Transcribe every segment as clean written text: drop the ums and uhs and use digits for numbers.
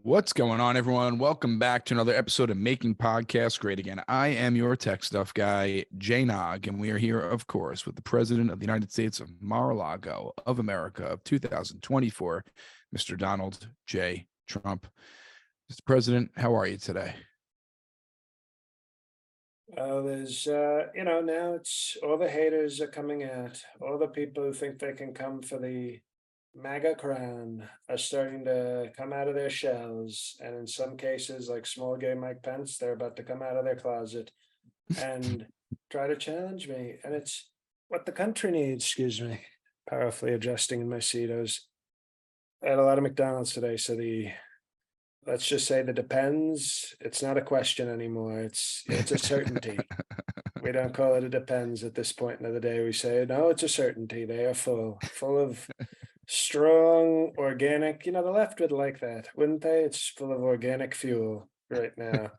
What's going on, everyone? Welcome back to another episode of Making Podcasts Great Again. I am your tech stuff guy, Jay Nog, and we are here, of course, with the President of the United States of Mar-A-Lago of America of 2024, Mr. Donald J. Trump. Mr. President, how are you today? There's, now it's all the haters are coming out. All the people who think they can come for the MAGA crown are starting to come out of their shells. And in some cases, like small gay Mike Pence, they're about to come out of their closet and try to challenge me. And it's what the country needs, excuse me, powerfully adjusting in my seat. I had a lot of McDonald's today, so let's just say the depends. It's not a question anymore. It's a certainty. We don't call it a depends at this point in the day. We say, no, it's a certainty. They are full of strong, organic. The left would like that, wouldn't they? It's full of organic fuel right now.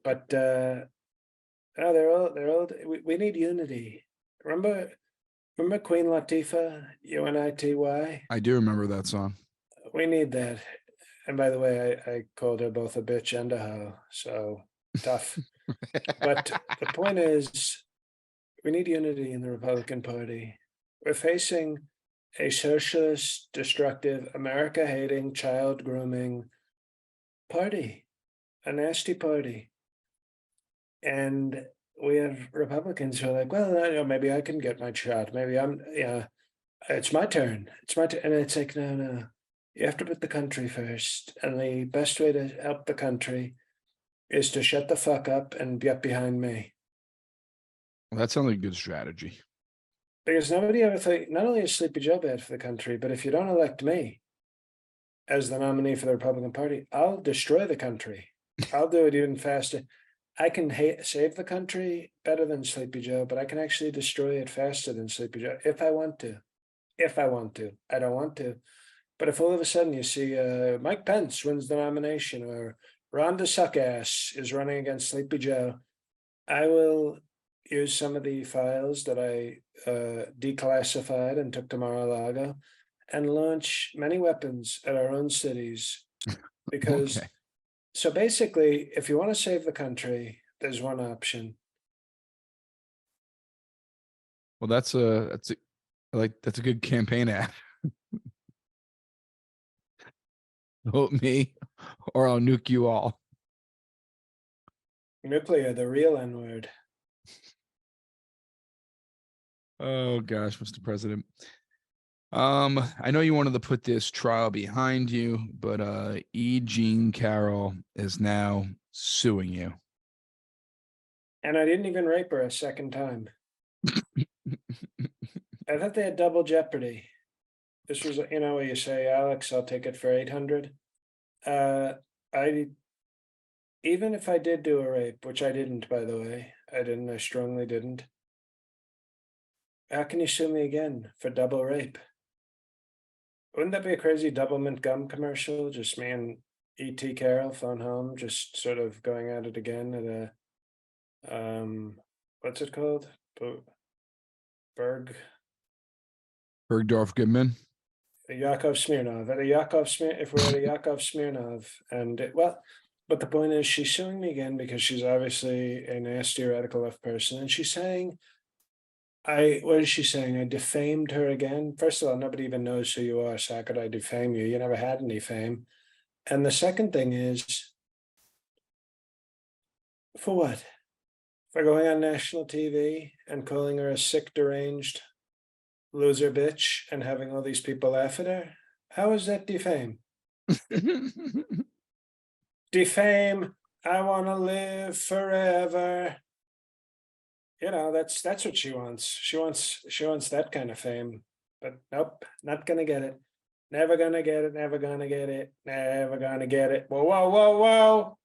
But they're all. We need unity. Remember Queen Latifah, UNITY? I do remember that song. We need that. And by the way, I called her both a bitch and a hoe, so tough. But the point is, we need unity in the Republican Party. We're facing a socialist, destructive, America-hating, child-grooming party, a nasty party. And we have Republicans who are like, well, maybe I can get my shot. Maybe it's my turn. It's my turn. And it's like, no. You have to put the country first. And the best way to help the country is to shut the fuck up and get behind me. Well, that sounds like a good strategy. Because nobody ever think, not only is Sleepy Joe bad for the country, but if you don't elect me as the nominee for the Republican Party, I'll destroy the country. I'll do it even faster. I can save the country better than Sleepy Joe, but I can actually destroy it faster than Sleepy Joe if I want to. I don't want to. But if all of a sudden you see Mike Pence wins the nomination or Rhonda Suckass is running against Sleepy Joe, I will use some of the files that I declassified and took to Mar-A-Lago and launch many weapons at our own cities. Because, Okay. So basically, if you want to save the country, there's one option. Well, that's a good campaign ad. Vote me or I'll nuke you all. Nuclear, the real N-word. Oh gosh, Mr. President. I know you wanted to put this trial behind you, but E. Jean Carroll is now suing you. And I didn't even rape her a second time. I thought they had double jeopardy. This was, where you say, Alex, I'll take it for 800. Even if I did do a rape, which I didn't, by the way, I strongly didn't. How can you sue me again for double rape? Wouldn't that be a crazy double mint gum commercial? Just me and E.T. Carroll phone home, just sort of going at it again at a, what's it called? Bergdorf Goodman. Yakov Smirnov. If we're at a Yakov Smirnov, but the point is, she's suing me again because she's obviously a nasty radical left person, and she's saying, what is she saying? I defamed her again. First of all, nobody even knows who you are, so how could I defame you? You never had any fame. And the second thing is, for what? For going on national TV and calling her a sick, deranged loser bitch and having all these people laugh at her? How is that defame? Defame, I want to live forever. That's what she wants. She wants that kind of fame. But nope, not gonna get it. Never gonna get it, never gonna get it, never gonna get it. Whoa.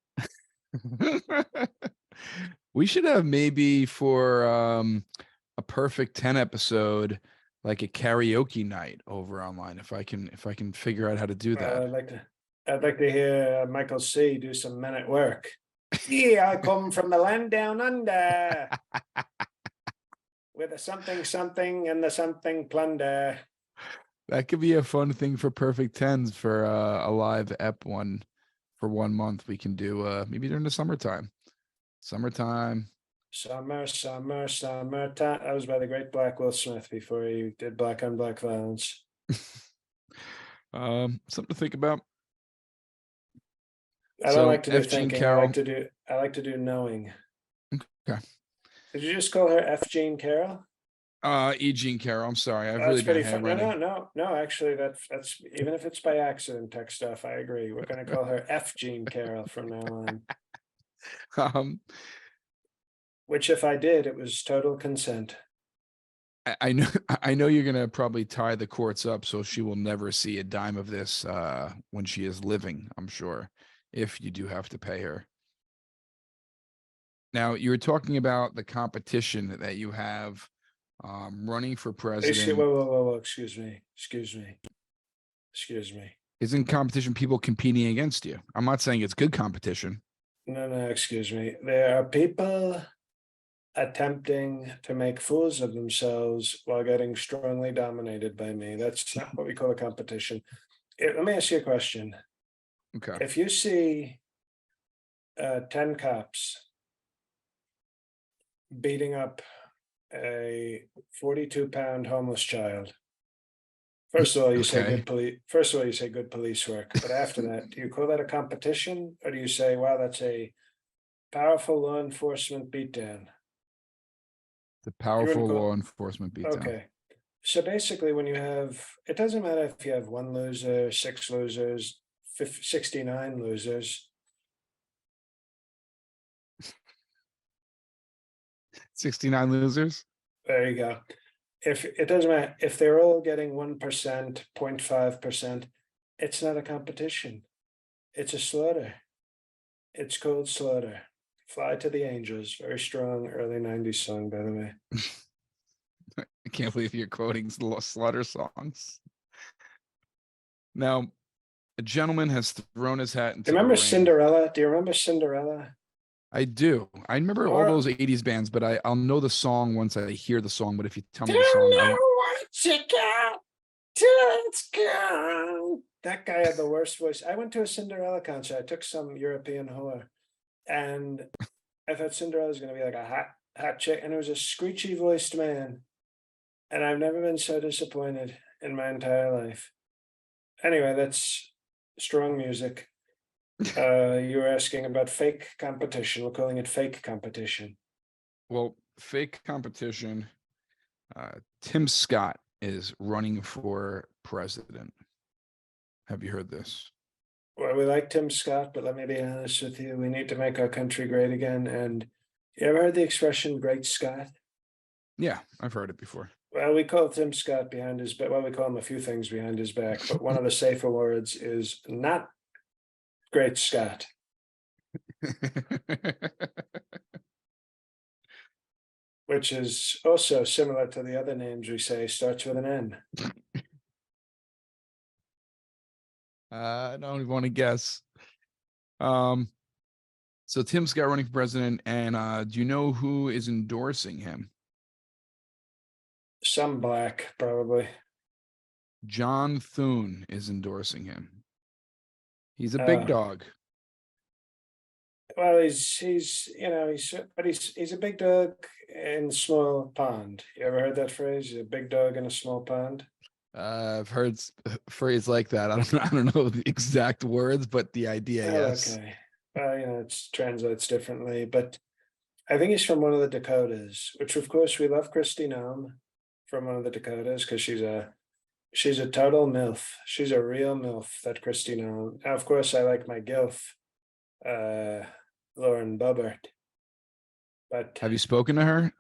We should have maybe for a perfect 10 episode, like a karaoke night over online, if I can figure out how to do that. I'd like to hear Michael C. do some men at work. Yeah, I come from the land down under with a something and the something plunder. That could be a fun thing for Perfect Tens for a live ep one for 1 month. We can do maybe during the summertime. Summertime. Summertime. That was by the great Black Will Smith before he did Black on Black violence. Something to think about. I don't So like to do F. Jean thinking. Carroll. I like to do knowing. Okay. Did you just call her F. Jean Carroll? E. Jean Carroll. I'm sorry. I've That's really bad pretty fun. No, handwriting. no. Actually, that's even if it's by accident, tech stuff. I agree. We're going to call her F. Jean Carroll from now on. Um, Which, if I did, it was total consent. I know I know you're gonna probably tie the courts up so she will never see a dime of this when she is living, I'm sure, if you do have to pay her. Now, you were talking about the competition that you have running for president. Whoa. Excuse me. Isn't competition people competing against you? I'm not saying it's good competition. No, excuse me. There are people attempting to make fools of themselves while getting strongly dominated by me. That's not what we call a competition. Let me ask you a question. Okay. If you see 10 cops beating up a 42-pound homeless child, first of all, you say Okay. good police. First of all, you say good police work. But after that, do you call that a competition, or do you say, "Wow, that's a powerful law enforcement beatdown"? The You wouldn't powerful law call. enforcement beatdown. Okay. So basically, when you have, it doesn't matter if you have one loser, six losers, 69 losers. 69 losers. There you go. If it doesn't matter if they're all getting 1%, 0.5%, it's not a competition. It's a slaughter. It's called Slaughter. Fly to the Angels. Very strong early 90s song, by the way. I can't believe you're quoting slaughter songs. Now, a gentleman has thrown his hat Do into you the remember ring. Cinderella? Do you remember Cinderella? I do. I remember all Or those 80s bands, but I'll know the song once I hear the song. But if you tell me don't the song, I know won't. what you got till it's gone. That guy had the worst voice. I went to a Cinderella concert. I took some European whore, and I thought Cinderella was going to be like a hot chick, and it was a screechy voiced man. And I've never been so disappointed in my entire life. Anyway, that's strong music. You were asking about fake competition. We're calling it fake competition. Well, fake competition. Tim Scott is running for president. Have you heard this? Well, we like Tim Scott, but let me be honest with you. We need to make our country great again. And you ever heard the expression "Great Scott"? Yeah, I've heard it before. Well, we call Tim Scott behind his back. Well, we call him a few things behind his back, but one of the safer words is not Great Scott. Which is also similar to the other names we say, starts with an N. I don't even want to guess. So Tim Scott running for president, and do you know who is endorsing him? Some black, probably. John Thune is endorsing him. He's a big dog. Well, he's a big dog in a small pond. You ever heard that phrase? He's a big dog in a small pond. I've heard a phrase like that. I don't know the exact words, but the idea, yes. Okay. Well, it translates differently, but I think he's from one of the Dakotas, which of course we love Kristi Noem from one of the Dakotas because she's a total MILF. She's a real MILF, that Kristi Noem. Now, of course, I like my GILF, Lauren Boebert. But Have you spoken to her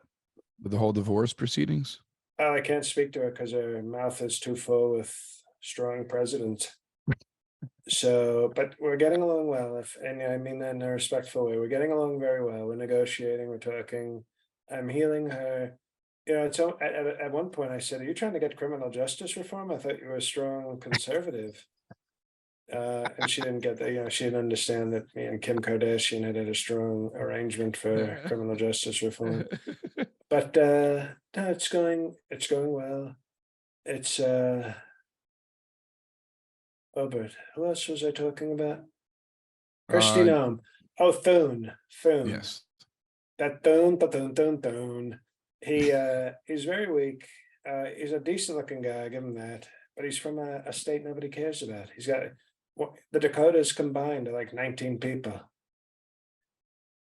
with the whole divorce proceedings? I can't speak to her because her mouth is too full with strong presidents. So, but we're getting along well. And I mean that in a respectful way. We're getting along very well. We're negotiating. We're talking. I'm healing her. It's at one point I said, "Are you trying to get criminal justice reform? I thought you were a strong conservative." And she didn't get that. She didn't understand that me and Kim Kardashian had a strong arrangement for criminal justice reform. But no, it's going well. It's Obert. Who else was I talking about? Christine Uh, Ohm. Oh, Thune. Thune. yes. That Thune, Thune, Thune, Thune. He's very weak. He's a decent looking guy, I give him that. But he's from a state nobody cares about. He's got the Dakotas combined are like 19 people.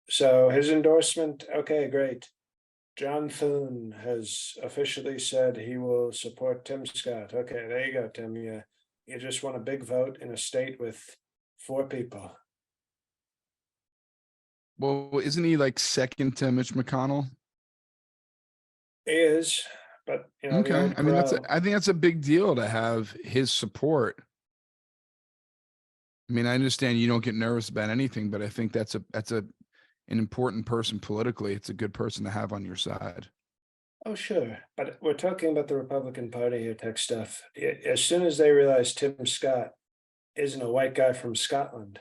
So his endorsement, okay, great. John Thune has officially said he will support Tim Scott. Okay, there you go, Tim. You just won a big vote in a state with 4 people. Well, isn't he like second to Mitch McConnell? He is, but the Okay. old I mean, crow. I think that's a big deal to have his support. I mean, I understand you don't get nervous about anything, but I think that's an important person politically. It's a good person to have on your side. Oh, sure. But we're talking about the Republican Party here, tech stuff. As soon as they realize Tim Scott isn't a white guy from Scotland,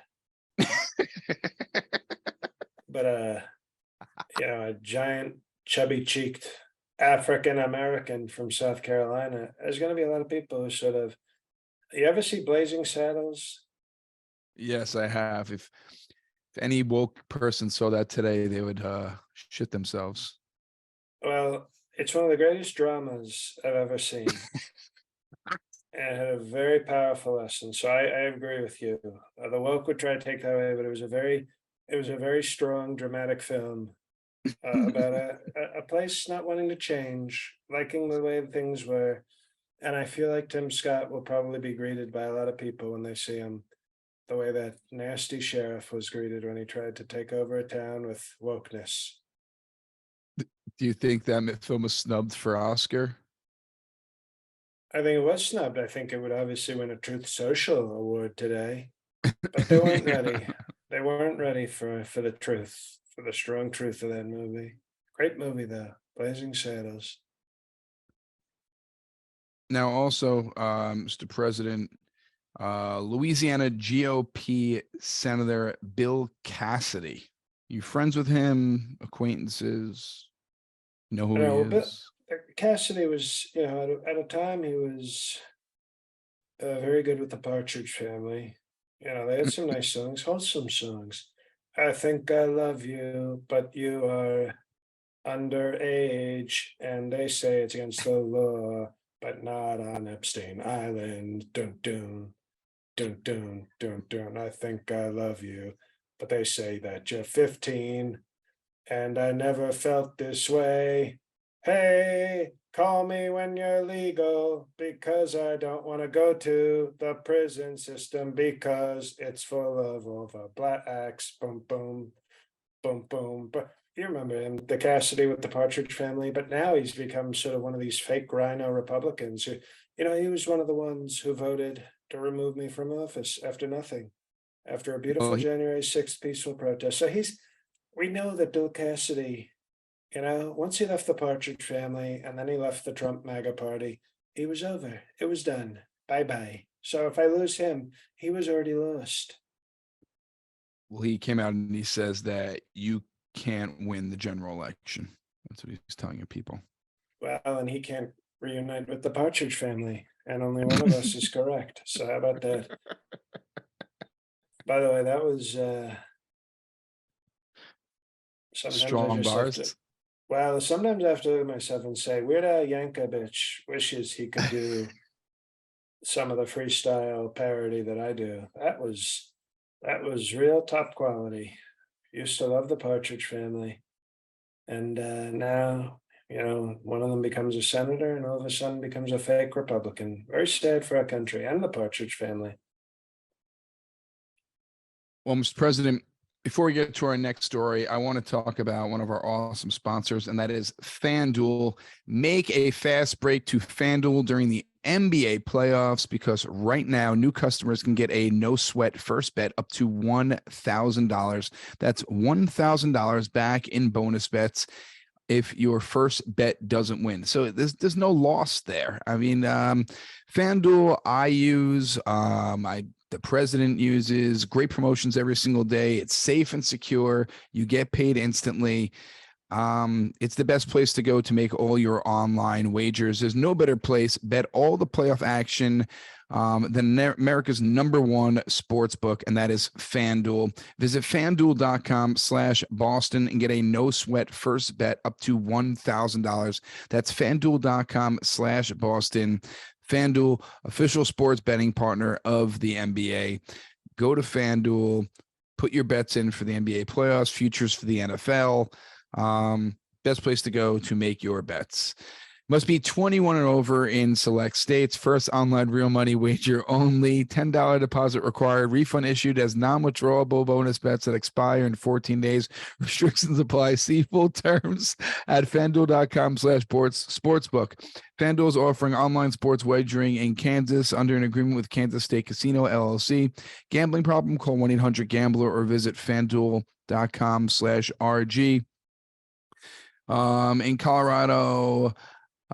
but a giant, chubby cheeked African American from South Carolina, there's going to be a lot of people who sort of. You ever see Blazing Saddles? Yes, I have. If any woke person saw that today, they would shit themselves. Well, it's one of the greatest dramas I've ever seen. And it had a very powerful lesson. So I agree with you. The woke would try to take that away, but it was a very strong, dramatic film about a place not wanting to change, liking the way things were. And I feel like Tim Scott will probably be greeted by a lot of people when they see him the way that nasty sheriff was greeted when he tried to take over a town with wokeness. Do you think that film was snubbed for Oscar? I think it was snubbed. I think it would obviously win a Truth Social award today, but they weren't ready. They weren't ready for the truth, for the strong truth of that movie. Great movie though, Blazing Saddles. Now, also, Mr. President, Louisiana GOP Senator Bill Cassidy. You friends with him? Acquaintances? You know who he But is? Cassidy was, at a time he was very good with the Partridge Family. They had some nice songs, wholesome songs. I think I love you, but you are underage, and they say it's against the law, but not on Epstein Island. Dun dun dun dun dun dun. I think I love you, but they say that you're 15, and I never felt this way. Hey, call me when you're legal, because I don't want to go to the prison system because it's full of all the blacks. Boom, boom, boom, boom. But you remember him, the Cassidy with the Partridge Family, but now he's become sort of one of these fake rhino Republicans who, he was one of the ones who voted to remove me from office after nothing, after a Well, beautiful January 6th peaceful protest. So we know that Bill Cassidy, once he left the Partridge Family and then he left the Trump MAGA party, he was over. It was done. Bye bye. So if I lose him, he was already lost. well, he came out and he says that you can't win the general election. That's what he's telling you people. Well, and he can't reunite with the Partridge Family, and only one of us is correct. So how about that? By the way, that was sometimes I Strong just have to. bars. Well, sometimes I have to look at myself and say, Weird Al Yankovic wishes he could do some of the freestyle parody that I do. That was real top quality. Used to love the Partridge Family, and now one of them becomes a senator, and all of a sudden becomes a fake Republican. Very sad for our country and the Partridge Family. Well, Mr. President, before we get to our next story, I want to talk about one of our awesome sponsors, and that is FanDuel. Make a fast break to FanDuel during the NBA playoffs, because right now new customers can get a no sweat first bet up to $1,000. That's $1,000 back in bonus bets if your first bet doesn't win. So there's no loss there. I mean, FanDuel I use, the president uses, great promotions every single day. It's safe and secure. You get paid instantly. It's the best place to go to make all your online wagers. There's no better place. Bet all the playoff action America's #1 sports book, and that is FanDuel. Visit FanDuel.com/Boston and get a no sweat first bet up to $1,000. That's FanDuel.com/Boston. FanDuel, official sports betting partner of the NBA. Go to FanDuel, put your bets in for the NBA playoffs, futures for the NFL. Best place to go to make your bets. Must be 21 and over in select states. First online real money wager only. $10 deposit required. Refund issued as non-withdrawable bonus bets that expire in 14 days. Restrictions apply. See full terms at FanDuel.com/sportsbook. FanDuel is offering online sports wagering in Kansas under an agreement with Kansas State Casino, LLC. Gambling problem? Call 1-800-GAMBLER or visit FanDuel.com/RG. In Colorado,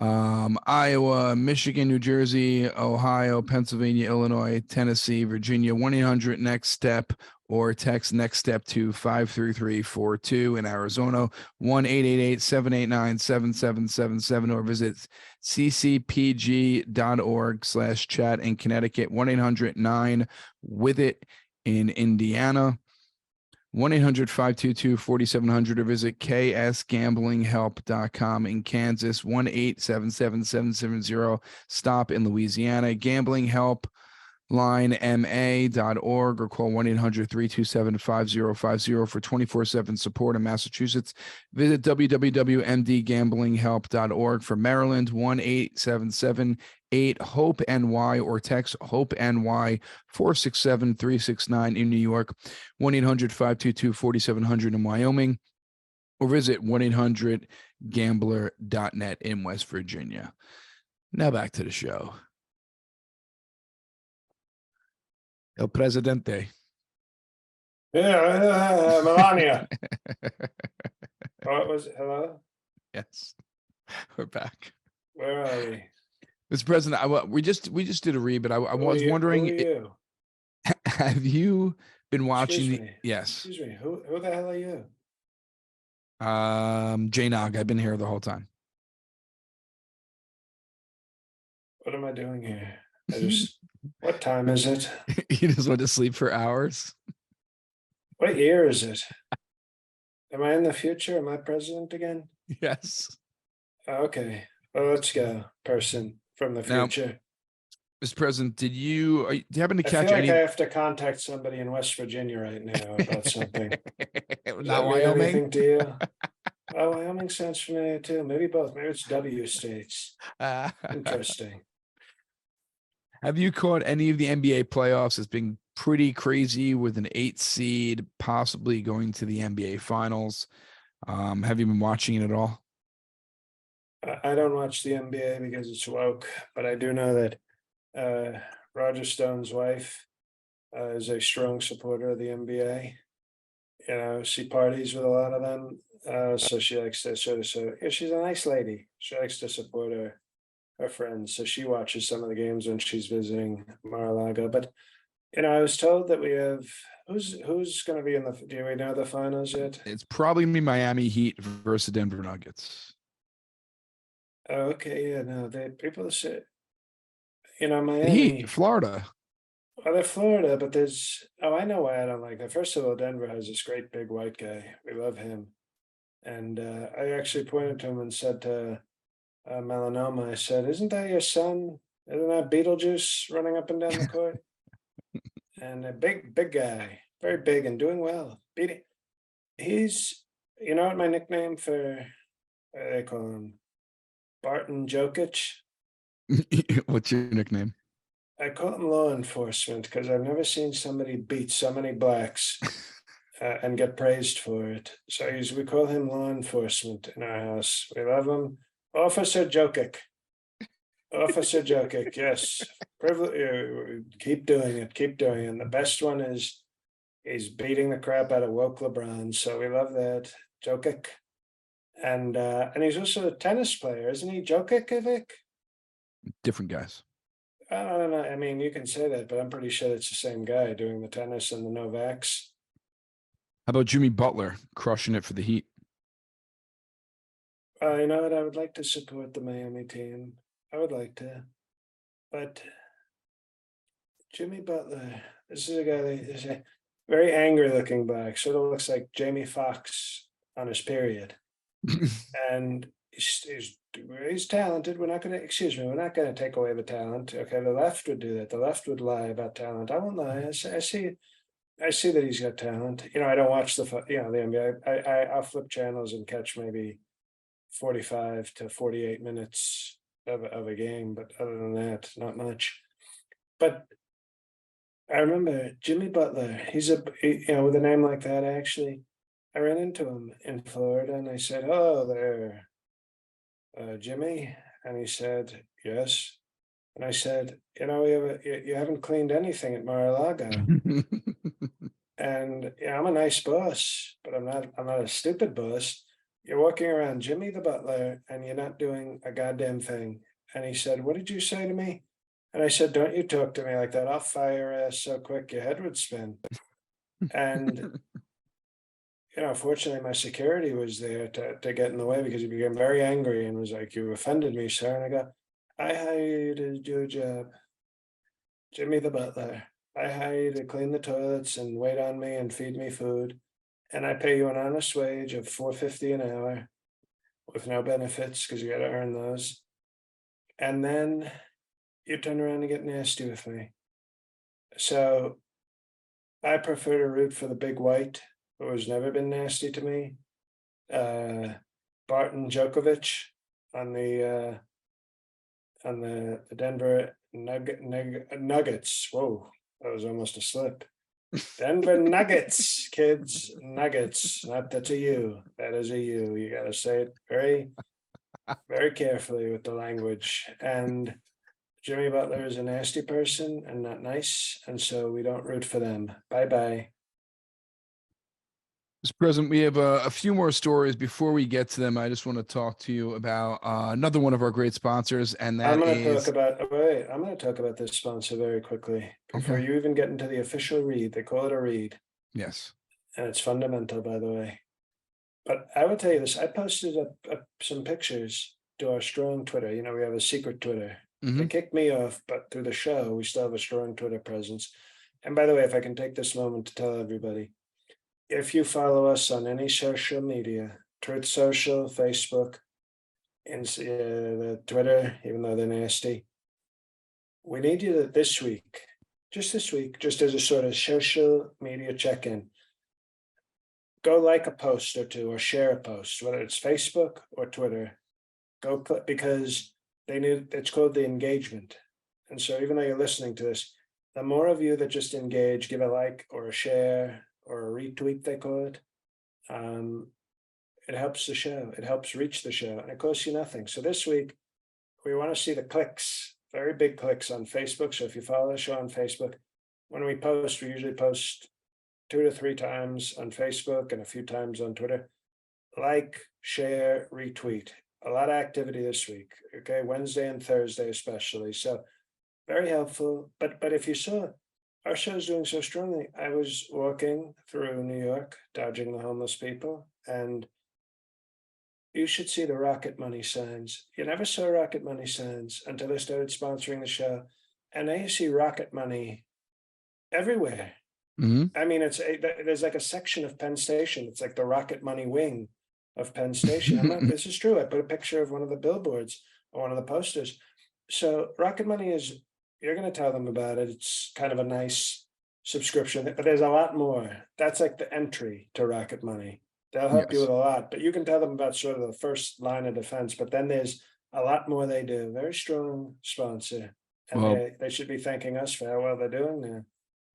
Iowa, Michigan, New Jersey, Ohio, Pennsylvania, Illinois, Tennessee, Virginia, 1-800-NEXT-STEP or text NEXT STEP to 53342. In Arizona, 1-888-789-7777 or visit ccpg.org/chat. In Connecticut, 1-800-9-WITH-IT. In Indiana, 1-800-522-4700 or visit ksgamblinghelp.com. In Kansas, 1-877-770-STOP. In Louisiana, gamblinghelplinema.org or call 1-800-327-5050 for 24/7 support. In Massachusetts, visit www.mdgamblinghelp.org. For Maryland, 1-877-8-HOPE-NY or text HOPE-NY 467-369. In New York, 1-800-522-4700. In Wyoming, or visit 1-800-gambler.net. In West Virginia. Now back to the show. El Presidente. Yeah, Melania. What was it? Hello? Yes, we're back. Where are we? Mr. President, we just did a read, but I was wondering, who are you? have you been watching? Excuse me. Yes. Excuse me. Who the hell are you? J-Nog. I've been here the whole time. What am I doing here? What time is it? You just went to sleep for hours. What year is it? Am I in the future? Am I president again? Yes. Okay. Well, let's go, person from the Now, future. Mr. President, do you happen to I catch feel like any? I have to contact somebody in West Virginia right now about something. Does Not that mean Wyoming. anything to you? Oh, Wyoming sounds familiar too. Maybe both. Maybe it's W states. Interesting. Have you caught any of the NBA playoffs? It's been pretty crazy with an 8 seed possibly going to the NBA finals. Have you been watching it at all? I don't watch the NBA because it's woke, but I do know that Roger Stone's wife is a strong supporter of the NBA. You know, she parties with a lot of them. So she likes to she's a nice lady. She likes to support her friends. So she watches some of the games when she's visiting Mar-A-Lago. But, you know, I was told that we have, who's going to be in do we know the finals yet? It's probably gonna be Miami Heat versus Denver Nuggets. Oh, okay. Yeah, no, people say, you know, Miami. The Heat, Florida. Well, they're Florida, but I know why I don't like that. First of all, Denver has this great big white guy. We love him. And I actually pointed to him and said to Melanoma, I said, "Isn't that your son? Isn't that Beetlejuice running up and down the court?" And a big guy, very big and doing well. He's, you know what my nickname for, they call him Barton Jokić. What's your nickname? I call him law enforcement because I've never seen somebody beat so many blacks and get praised for it. So we call him law enforcement in our house. We love him. Officer Jokić. Officer Jokić, yes. Keep doing it. Keep doing it. And the best one is he's beating the crap out of woke LeBron. So we love that. Jokić. And he's also a tennis player, isn't he? Jokić? Different guys. I don't know. I mean, you can say that, but I'm pretty sure it's the same guy doing the tennis and the Novaks. How about Jimmy Butler crushing it for the Heat? You know what? I would like to support the Miami team. I would like to, but Jimmy Butler. This is a guy that is a very angry looking black. Sort of looks like Jamie Foxx on his period. And he's talented. We're not going to, excuse me, we're not going to take away the talent. Okay, the left would do that. The left would lie about talent. I won't lie. I see that he's got talent. I don't watch the NBA. I'll flip channels and catch maybe 45 to 48 minutes of a game, but other than that, not much. But I remember Jimmy Butler. With a name like that, actually, I ran into him in Florida and I said, "Oh, there, Jimmy." And he said, "Yes." And I said, you haven't cleaned anything at Mar-A-Lago. And I'm a nice boss, but I'm not a stupid boss. You're walking around Jimmy the Butler and you're not doing a goddamn thing. And he said, "What did you say to me?" And I said, "Don't you talk to me like that. I'll fire your ass so quick your head would spin." And fortunately, my security was there to get in the way because he became very angry and was like, "You offended me, sir." And I go, "I hired you to do a job, Jimmy the Butler. I hire you to clean the toilets and wait on me and feed me food. And I pay you an honest wage of $4.50 an hour with no benefits because you got to earn those. And then you turn around and get nasty with me. So I prefer to root for the big white who has never been nasty to me. Barton Jokić on the Denver Nuggets. Whoa, that was almost a slip. Denver Nuggets, kids, Nuggets. That's a U. That is a U. You got to say it very, very carefully with the language. And Jimmy Butler is a nasty person and not nice, and so we don't root for them. Bye-bye. Mr. President, we have a few more stories. Before we get to them, I just want to talk to you about another one of our great sponsors, and that I'm going to is... I'm going to talk about this sponsor very quickly before Okay. you even get into the official read. They call it a read, Yes. and it's fundamental, by the way. But I will tell you this: I posted some pictures to our strong Twitter. We have a secret Twitter. They kicked me off, but through the show, we still have a strong Twitter presence. And by the way, if I can take this moment to tell everybody, if you follow us on any social media, Truth Social, Facebook, and the Twitter, even though they're nasty, we need you to this week, just as a sort of social media check-in, go like a post or two or share a post, whether it's Facebook or Twitter. Go click, because it's called the engagement. And so even though you're listening to this, the more of you that just engage, give a like or a share or a retweet, they call it, it helps the show. It helps reach the show, and it costs you nothing. So this week, we want to see the clicks, very big clicks on Facebook. So if you follow the show on Facebook, when we post, we usually post 2 to 3 times on Facebook and a few times on Twitter. Like, share, retweet. A lot of activity this week. Okay, Wednesday and Thursday especially. So very helpful. But if you saw our show's doing so strongly, I was walking through New York, dodging the homeless people, and you should see the Rocket Money signs. You never saw Rocket Money signs until they started sponsoring the show. And now you see Rocket Money everywhere. I mean, there's like a section of Penn Station. It's like the Rocket Money wing of Penn Station. This is true. I put a picture of one of the billboards or one of the posters. So Rocket Money you're going to tell them about it. It's kind of a nice subscription, but there's a lot more. That's like the entry to Rocket Money. They'll help you with a lot, but you can tell them about sort of the first line of defense, but then there's a lot more they do. Very strong sponsor. And they should be thanking us for how well they're doing there.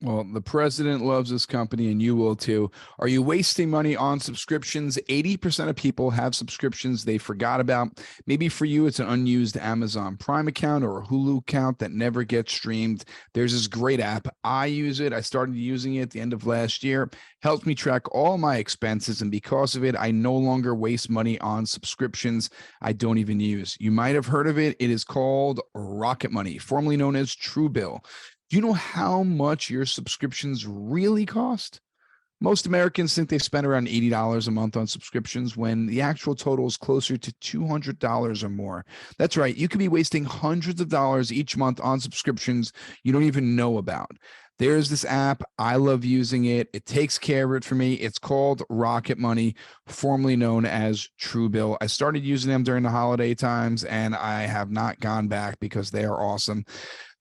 Well, the president loves this company and you will too. Are you wasting money on subscriptions? 80% of people have subscriptions they forgot about. Maybe for you, it's an unused Amazon Prime account or a Hulu account that never gets streamed. There's this great app. I use it. I started using it at the end of last year. Helps me track all my expenses. And because of it, I no longer waste money on subscriptions I don't even use. You might have heard of it. It is called Rocket Money, formerly known as Truebill. Do you know how much your subscriptions really cost? Most Americans think they spend around $80 a month on subscriptions when the actual total is closer to $200 or more. That's right. You could be wasting hundreds of dollars each month on subscriptions you don't even know about. There's this app. I love using it. It takes care of it for me. It's called Rocket Money, formerly known as Truebill. I started using them during the holiday times, and I have not gone back because they are awesome.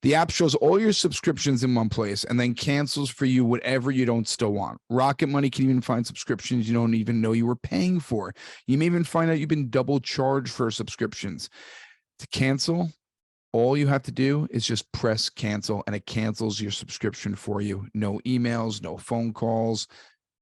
The app shows all your subscriptions in one place and then cancels for you whatever you don't still want. Rocket Money can even find subscriptions you don't even know you were paying for. You may even find out you've been double charged for subscriptions. To cancel, all you have to do is just press cancel and it cancels your subscription for you. No emails, no phone calls,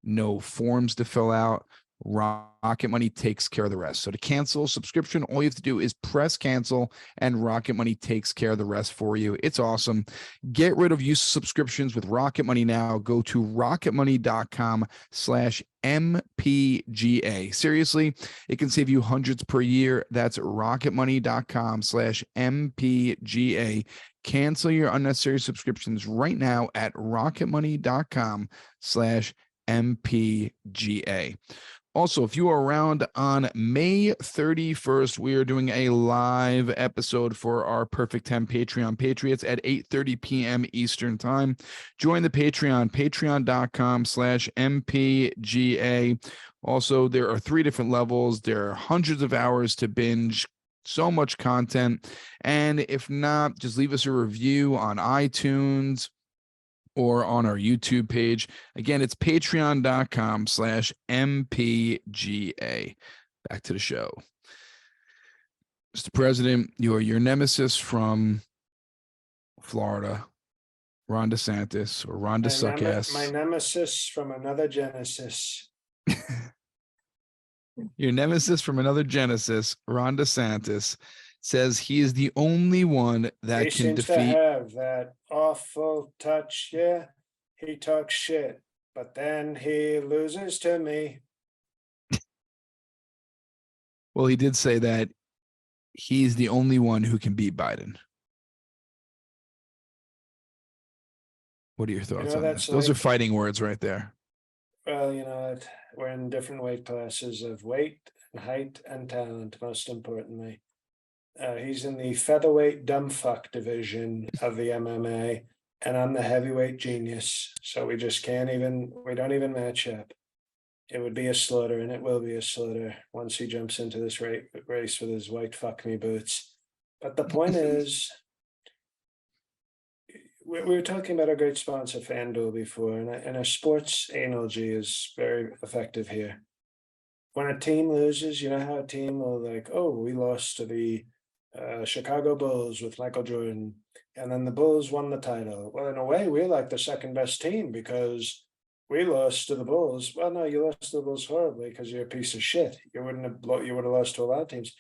no forms to fill out. Rocket Money takes care of the rest. So to cancel subscription, all you have to do is press cancel and Rocket Money takes care of the rest for you. It's awesome. Get rid of useless subscriptions with Rocket Money now. Go to rocketmoney.com/MPGA. Seriously, it can save you hundreds per year. That's rocketmoney.com/MPGA. Cancel your unnecessary subscriptions right now at rocketmoney.com/MPGA. Also, if you are around on May 31st, we are doing a live episode for our Perfect 10 Patreon Patriots at 8:30 p.m. Eastern Time. Join the Patreon, patreon.com/MPGA. Also, there are 3 different levels. There are hundreds of hours to binge. So much content. And if not, just leave us a review on iTunes or on our YouTube page. Again, it's patreon.com/MPGA. Back to the show. Mr. President, you are your nemesis from Florida, Ron DeSantis, or Ron DeSuckass. My nemesis from another Genesis. Your nemesis from another Genesis, Ron DeSantis, says he is the only one that can defeat. He seems to have that awful touch. Yeah, he talks shit, but then he loses to me. Well, he did say that he's the only one who can beat Biden. What are your thoughts on this? Those are fighting words right there. Well, we're in different weight classes of weight and height and talent, most importantly. He's in the featherweight dumb fuck division of the MMA, and I'm the heavyweight genius. So we don't even match up. It would be a slaughter, and it will be a slaughter once he jumps into this race with his white fuck me boots. But the point is, we were talking about our great sponsor, FanDuel, before, and a sports analogy is very effective here. When a team loses, you know how a team will we lost to the Chicago Bulls with Michael Jordan, and then the Bulls won the title. Well, in a way, we're like the second best team because we lost to the Bulls. Well, no, you lost to the Bulls horribly because you're a piece of shit. You would have lost to a lot of teams.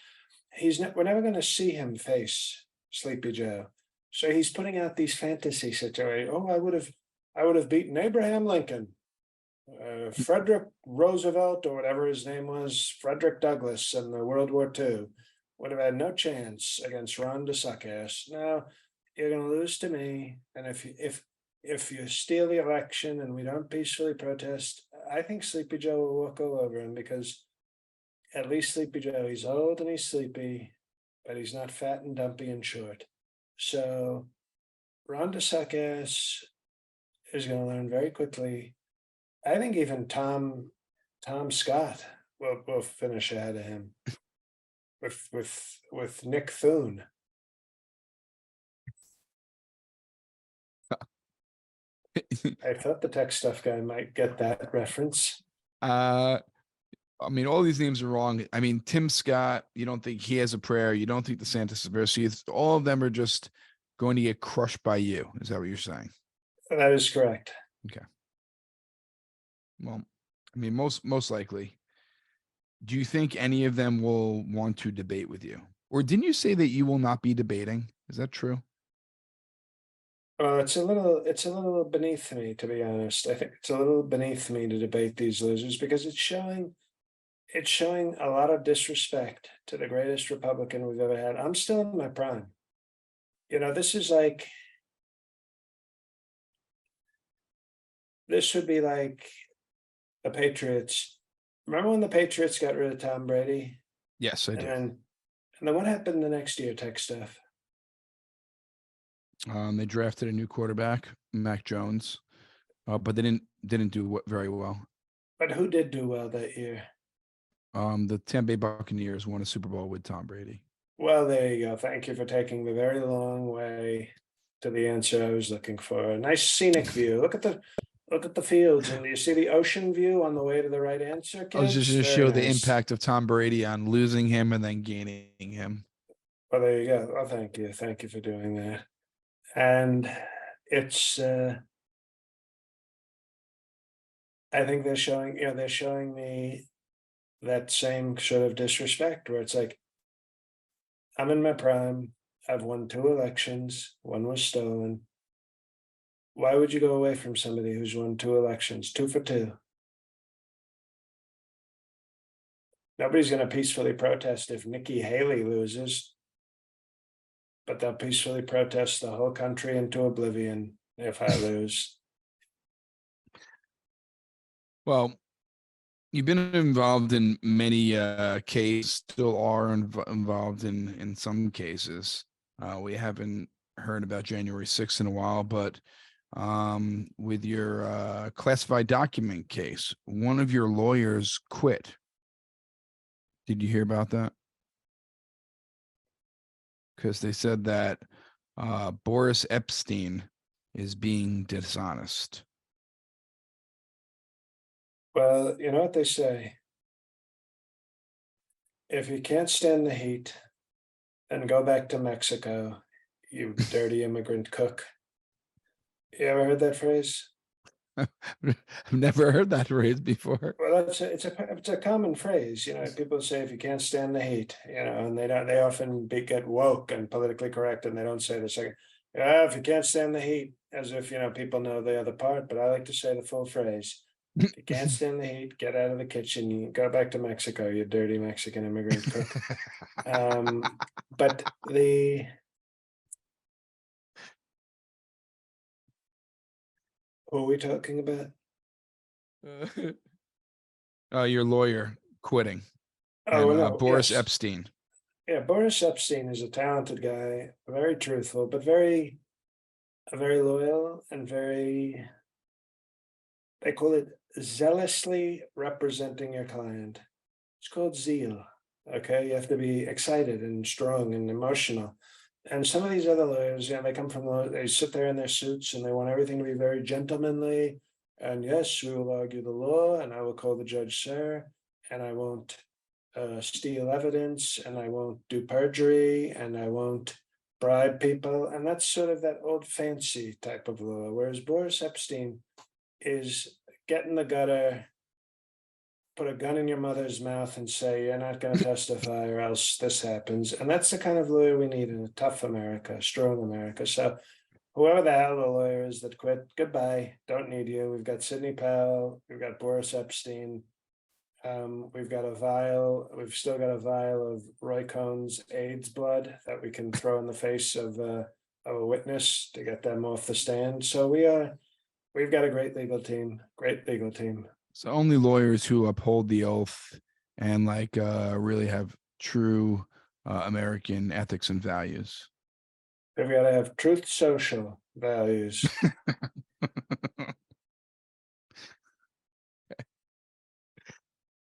We're never going to see him face Sleepy Joe. So he's putting out these fantasy situations. Oh, I would have beaten Abraham Lincoln, Frederick Roosevelt, or whatever his name was, Frederick Douglass in the World War II. Would have had no chance against Ron DeSuckass. Now you're going to lose to me, and if you steal the election and we don't peacefully protest, I think Sleepy Joe will walk all over him, because at least Sleepy Joe, he's old and he's sleepy, but he's not fat and dumpy and short. So Ron DeSuckass is going to learn very quickly. I think even Tom Scott will finish ahead of him with Nick Thune. I thought the tech stuff guy might get that reference. I mean, all these names are wrong. I mean, Tim Scott, you don't think he has a prayer. You don't think DeSantis is a prayer. So all of them are just going to get crushed by you. Is that what you're saying? That is correct. Okay. Well, I mean, most likely. Do you think any of them will want to debate with you? Or didn't you say that you will not be debating? Is that true? It's a little beneath me, to be honest. I think it's a little beneath me to debate these losers, because it's showing a lot of disrespect to the greatest Republican we've ever had. I'm still in my prime. This would be like the Patriots. Remember when the Patriots got rid of Tom Brady? Yes, I And do. then what happened the next year, tech stuff? They drafted a new quarterback, Mac Jones, but they didn't do very well. But who did do well that year? The Tampa Bay Buccaneers won a Super Bowl with Tom Brady. Well, there you go. Thank you for taking the very long way to the answer I was looking for. A nice scenic view. Look at the fields, and you see the ocean view on the way to the right answer, I was just kids. going to Very show the nice. impact of Tom Brady on losing him and then gaining him. Well, there you go. Well, thank you. Thank you for doing that. And it's I think they're showing me that same sort of disrespect where it's like, I'm in my prime. I've won 2 elections. One was stolen. Why would you go away from somebody who's won 2 elections, 2 for 2? Nobody's going to peacefully protest if Nikki Haley loses, but they'll peacefully protest the whole country into oblivion if I lose. Well, you've been involved in many cases, still are involved in some cases. We haven't heard about January 6th in a while, but with your classified document case, one of your lawyers quit. Did you hear about that? Because they said that Boris Epstein is being dishonest. Well, you know what they say. If you can't stand the heat, then go back to Mexico, you dirty immigrant cook. You ever heard that phrase? I've never heard that phrase before. Well, it's a common phrase. People say if you can't stand the heat, and they often get woke and politically correct, and they don't say the second. If you can't stand the heat, as if people know the other part. But I like to say the full phrase. If you can't stand the heat, get out of the kitchen. You go back to Mexico, you dirty Mexican immigrant cook. But who are we talking about? Your lawyer quitting. Oh, And no, Boris yes. Epstein. Yeah, Boris Epstein is a talented guy, very truthful, but very loyal and they call it zealously representing your client. It's called zeal. Okay. You have to be excited and strong and emotional. And some of these other lawyers, they sit there in their suits and they want everything to be very gentlemanly. And yes, we will argue the law, and I will call the judge sir, and I won't steal evidence, and I won't do perjury, and I won't bribe people. And that's sort of that old fancy type of law. Whereas Boris Epstein is get in the gutter, put a gun in your mother's mouth and say, you're not going to testify or else this happens. And that's the kind of lawyer we need in a tough America, strong America. So whoever the hell the lawyer is that quit, goodbye, don't need you. We've got Sidney Powell, we've got Boris Epstein. We've still got a vial of Roy Cohn's AIDS blood that we can throw in the face of a witness to get them off the stand. So we've got a great legal team. So only lawyers who uphold the oath and really have true American ethics and values. We've got to have truth social values.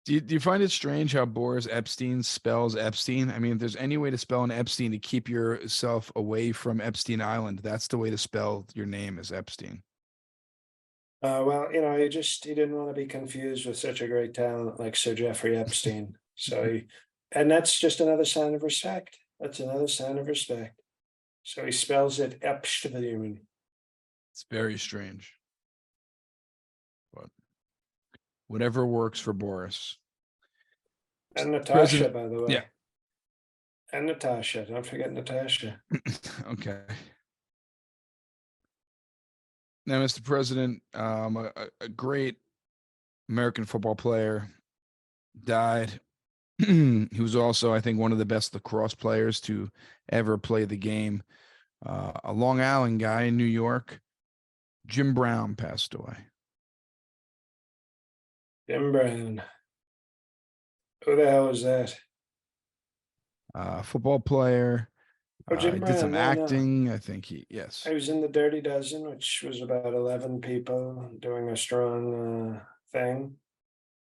Do you find it strange how Boris Epstein spells Epstein? I mean, if there's any way to spell an Epstein to keep yourself away from Epstein Island, that's the way to spell your name, is Epstein. Well, he didn't want to be confused with such a great talent like Sir Jeffrey Epstein. And that's just another sign of respect. That's another sign of respect. So he spells it Epstein. It's very strange. But whatever works for Boris. And Natasha, President, by the way. yeah. And Natasha. Don't forget Natasha. Okay. Now, Mr. President, a great American football player died. He was also, I think, one of the best lacrosse players to ever play the game. A Long Island guy in New York, Jim Brown, passed away. Jim Brown. Who the hell was that? Football player. Oh, Jim He did Brown. some No, no. acting. I think yes. I was in the Dirty Dozen, which was about 11 people doing a strong thing.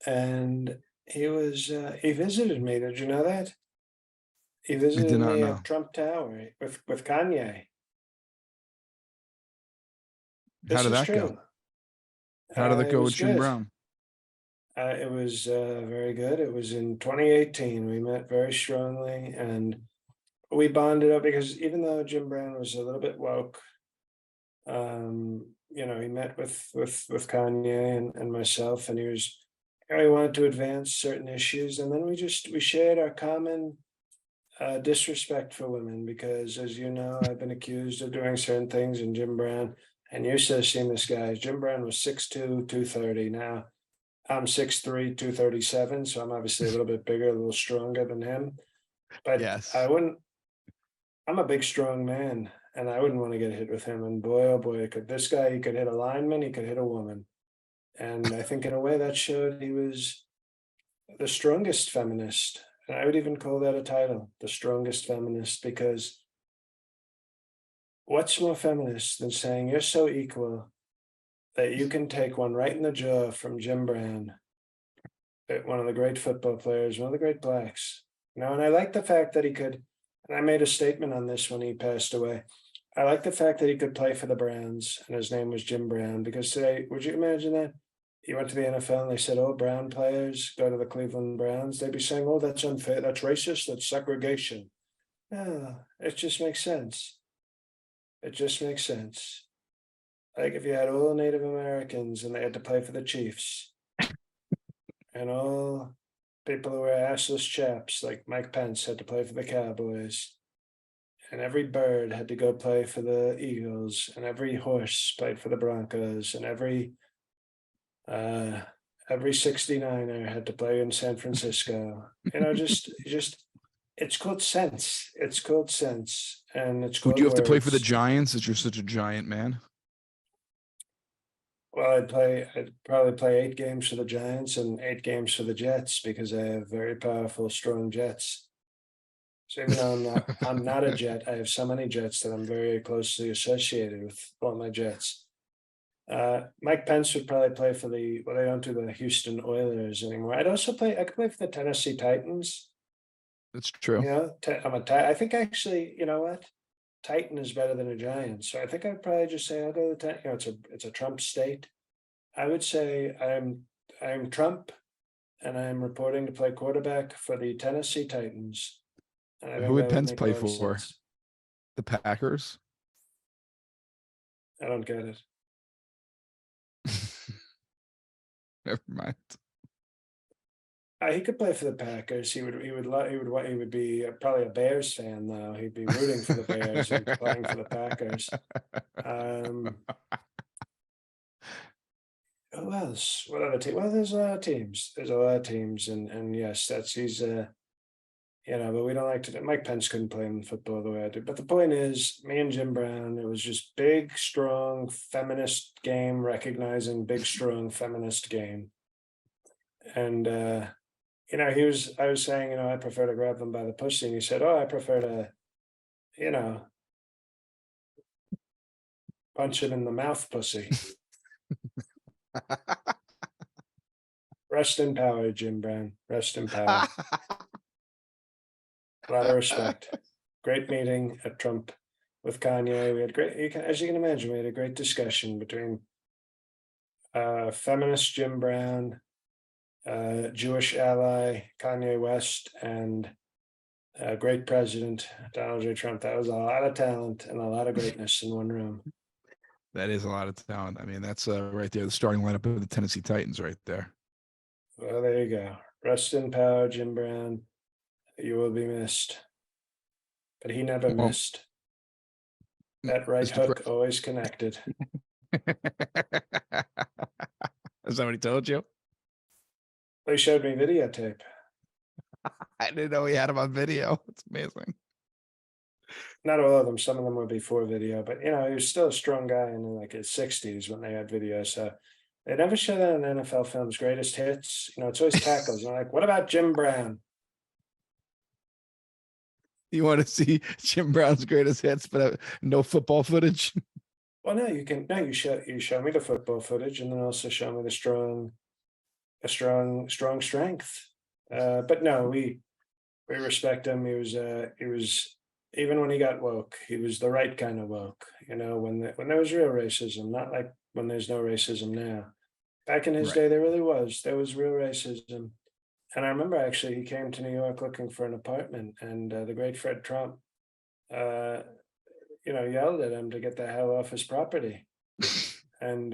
And he visited me. Did you know that? He I did visited not me know. at Trump Tower with Kanye. How This did is that go? true. How did it It go was with Jim good. Brown? It was very good. It was in 2018. We met very strongly and we bonded up because even though Jim Brown was a little bit woke, he met with Kanye and myself, and he wanted to advance certain issues, and then we shared our common disrespect for women because, as you know, I've been accused of doing certain things, and Jim Brown, and you should have seen this guy. Jim Brown was 6'2", 230. Now I'm 6'3", 237, so I'm obviously a little bit bigger, a little stronger than him. But I Yes. wouldn't. I'm a big, strong man, and I wouldn't want to get hit with him. And boy, oh boy, could this guy, he could hit a lineman, he could hit a woman. And I think in a way that showed he was the strongest feminist. And I would even call that a title, the strongest feminist, because what's more feminist than saying you're so equal that you can take one right in the jaw from Jim Brown, one of the great football players, one of the great blacks. And I like the fact that he could, and I made a statement on this when he passed away. I like the fact that he could play for the Browns and his name was Jim Brown, because today, would you imagine that? He went to the NFL and they said, oh, brown players go to the Cleveland Browns. They'd be saying, oh, that's unfair. That's racist. That's segregation. No, it just makes sense. It just makes sense. Like if you had all Native Americans and they had to play for the Chiefs, and all people who were assless chaps like Mike Pence had to play for the Cowboys, and every bird had to go play for the Eagles, and every horse played for the Broncos, and uh, every 69er had to play in San Francisco. Just it's called sense. It's called sense, and it's Would called you have to play for the words. Giants as you're such a giant man? Well, I'd probably play 8 games for the Giants and 8 games for the Jets because I have very powerful, strong Jets. So even though I'm not a Jet, I have so many Jets that I'm very closely associated with all my Jets. Mike Pence would probably play for they don't do the Houston Oilers anymore. I could play for the Tennessee Titans. That's true. I think actually, you know what? Titan is better than a Giant. So I think I'd probably just say I'll go to the Titan. It's a Trump state. I would say I'm Trump and I'm reporting to play quarterback for the Tennessee Titans. And I Who think would that would Pence make a play lot of for? sense. The Packers? I don't get it. Never mind. He could play for the Packers. He would be probably a Bears fan though. He'd be rooting for the Bears and playing for the Packers. Um, who else? What other team? Well, there's a lot of teams. There's a lot of teams, and yes, but we don't like to. Mike Pence couldn't play in football the way I do. But the point is, me and Jim Brown, it was just big, strong, feminist game, recognizing big, strong, feminist game, and I was saying, I prefer to grab them by the pussy. And he said, oh, I prefer to, you know, punch him in the mouth pussy. Rest in power, Jim Brown. Rest in power. A lot of respect. Great meeting at Trump with Kanye. We had as you can imagine, we had a great discussion between feminist Jim Brown, Jewish ally Kanye West, and great president Donald J. Trump. That was a lot of talent and a lot of greatness in one room. That is a lot of talent. I mean, that's right there, the starting lineup of the Tennessee Titans right there. Well, there you go. Rest in power, Jim Brown. You will be missed. But he never missed. That right hook always connected. Has somebody told you? They showed me videotape. I didn't know he had him on video. It's amazing. Not all of them. Some of them were before video, but he was still a strong guy in like his 60s when they had video. So They never show that in NFL films, greatest hits. It's always tackles. And I'm like, what about Jim Brown? You want to see Jim Brown's greatest hits, but no football footage? Well, no, you show me the football footage and then also show me strong strength. But no, we respect him. He was even when he got woke, he was the right kind of woke. When there was real racism, not like when there's no racism now. Back in his Right. day, there really was. There was real racism. And I remember actually he came to New York looking for an apartment, and the great Fred Trump, uh, yelled at him to get the hell off his property. And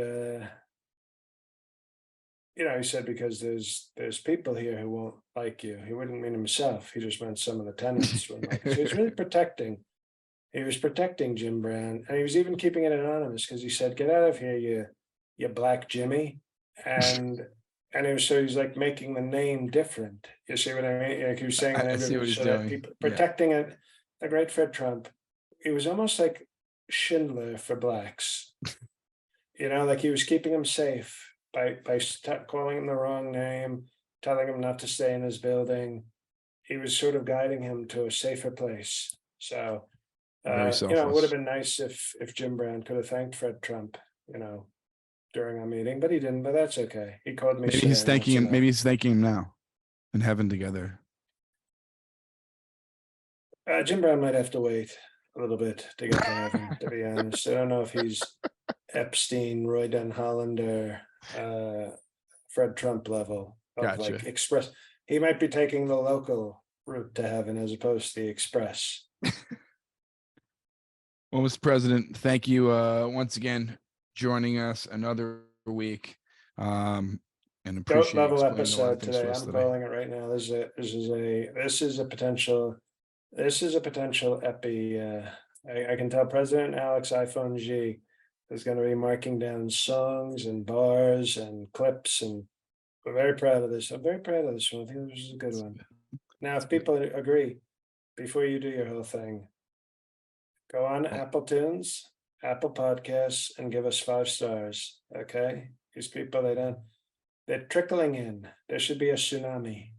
he said because there's people here who won't like you. He wouldn't mean himself. He just meant some of the tenants wouldn't like it. So he's really protecting. He was protecting Jim Brown, and he was even keeping it anonymous because he said, "Get out of here, you black Jimmy," and he's like making the name different. You see what I mean? Like he was saying the I name see what different he's so that doing. people Yeah. protecting it. The great Fred Trump. He was almost like Schindler for blacks. Like he was keeping him safe by calling him the wrong name, telling him not to stay in his building. He was sort of guiding him to a safer place. So Very it would have selfless. been nice if Jim Brown could have thanked Fred Trump, during our meeting, but he didn't. But that's okay. He called me Maybe he's sir, and thanking that's him. enough. Maybe he's thanking him now in heaven together. Jim Brown might have to wait a little bit to get to heaven. To be honest, I don't know if he's Epstein, Roy Den Hollander, Fred Trump level of like Gotcha. express. He might be taking the local route to heaven as opposed to the express. Well, Mr. President, thank you once again joining us another week. And Goat appreciate you level explaining a lot of episode things to today. us I'm today. calling it right now. This is a potential epi. I can tell President Alex iPhone G is going to be marking down songs and bars and clips, and we're very proud of this. I'm very proud of this one. I think this is a good one. Now, if Good. people agree, before you do your whole thing, go on Well, Apple Tunes, Apple Podcasts, and give us 5 stars. Okay, these people they're trickling in. There should be a tsunami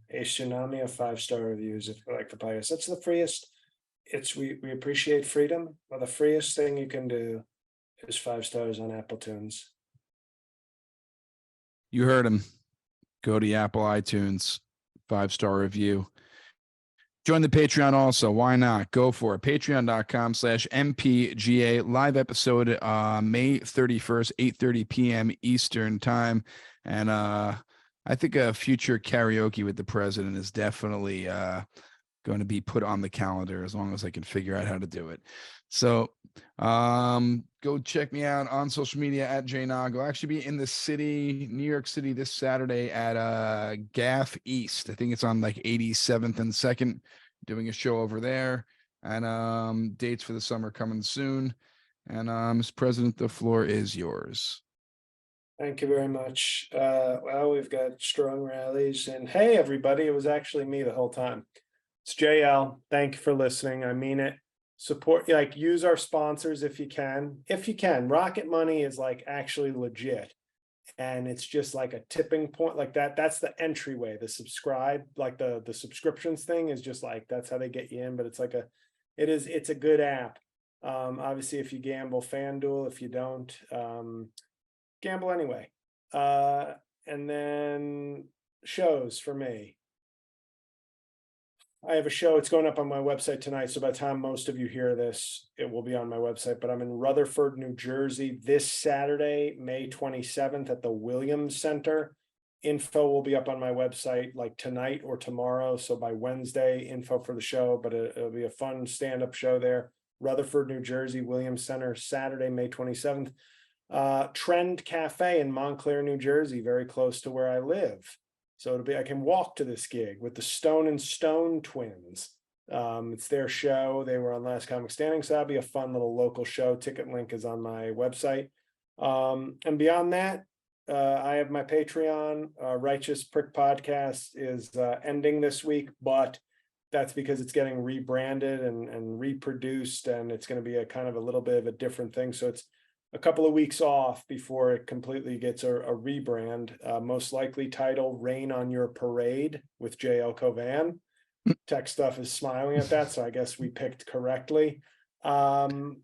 of 5 star reviews if you like the podcast. That's the freest. We appreciate freedom. Well, the freest thing you can do is 5 stars on Apple Tunes. you heard him. Go to the Apple iTunes, 5-star review. Join the Patreon also. Why not? Go for it. Patreon.com/MPGA live episode May 31st, 8:30 p.m. Eastern time. And I think a future karaoke with the president is definitely going to be put on the calendar as long as I can figure out how to do it. So go check me out on social media at JNog. I'll actually be in the city, New York City, this Saturday at Gaff East. I think it's on like 87th and 2nd, doing a show over there. And dates for the summer coming soon. And Mr. President, the floor is yours. Thank you very much. Well, we've got strong rallies, and hey, everybody, it was actually me the whole time. It's JL. Thank you for listening. I mean it. Support, like, use our sponsors if you can. If you can, Rocket Money is like actually legit. And it's just like a tipping point like that. That's the entryway. The subscribe, like the subscriptions thing is just like that's how they get you in. But it's a good app. Obviously, if you gamble, FanDuel. If you don't, gamble anyway. And then shows for me. I have a show. It's going up on my website tonight. So by the time most of you hear this, it will be on my website. But I'm in Rutherford, New Jersey this Saturday, May 27th at the Williams Center. Info will be up on my website like tonight or tomorrow. So by Wednesday, info for the show, but it'll be a fun stand-up show there. Rutherford, New Jersey, Williams Center, Saturday, May 27th. Trend Cafe in Montclair, New Jersey, very close to where I live. So I can walk to this gig with the Stone and Stone twins. It's their show. They were on Last Comic Standing. So that'll be a fun little local show. Ticket link is on my website. And beyond that, I have my Patreon. Righteous Prick Podcast is ending this week, but that's because it's getting rebranded and reproduced, and it's going to be a kind of a little bit of a different thing. So it's a couple of weeks off before it completely gets a rebrand, most likely titled Rain on Your Parade with JL Covan. Tech Stuff is smiling at that, so I guess we picked correctly. And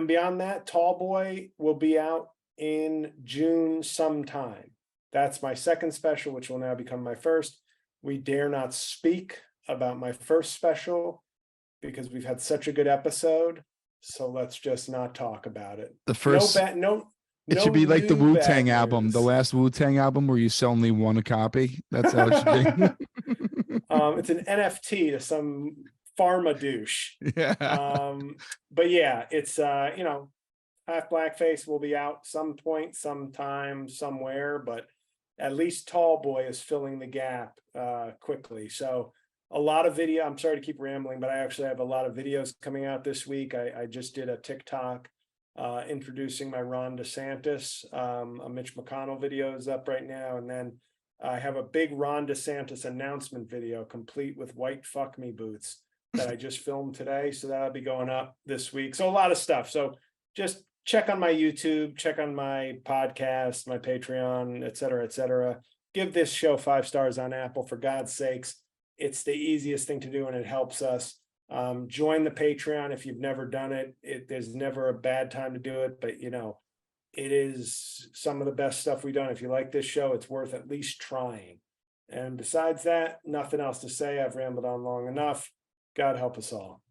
beyond that, Tall Boy will be out in June sometime. That's my second special, which will now become my first. We dare not speak about my first special because we've had such a good episode. So let's just not talk about it. The first, it should be like the Wu-Tang album, the last Wu-Tang album where you sell only one copy. That's how it should be. It's an NFT to some pharma douche. Yeah. But yeah, it's Half Blackface will be out some point, sometime, somewhere, but at least Tall Boy is filling the gap quickly. So a lot of video. I'm sorry to keep rambling, but I actually have a lot of videos coming out this week. I just did a TikTok introducing my Ron DeSantis. A Mitch McConnell video is up right now. And then I have a big Ron DeSantis announcement video complete with white fuck me boots that I just filmed today. So that'll be going up this week. So a lot of stuff. So just check on my YouTube, check on my podcast, my Patreon, et cetera, et cetera. Give this show 5 stars on Apple, for God's sakes. It's the easiest thing to do and it helps us. Join the Patreon if you've never done it. There's never a bad time to do it, but it is some of the best stuff we've done. If you like this show, it's worth at least trying. And besides that, nothing else to say. I've rambled on long enough. God help us all.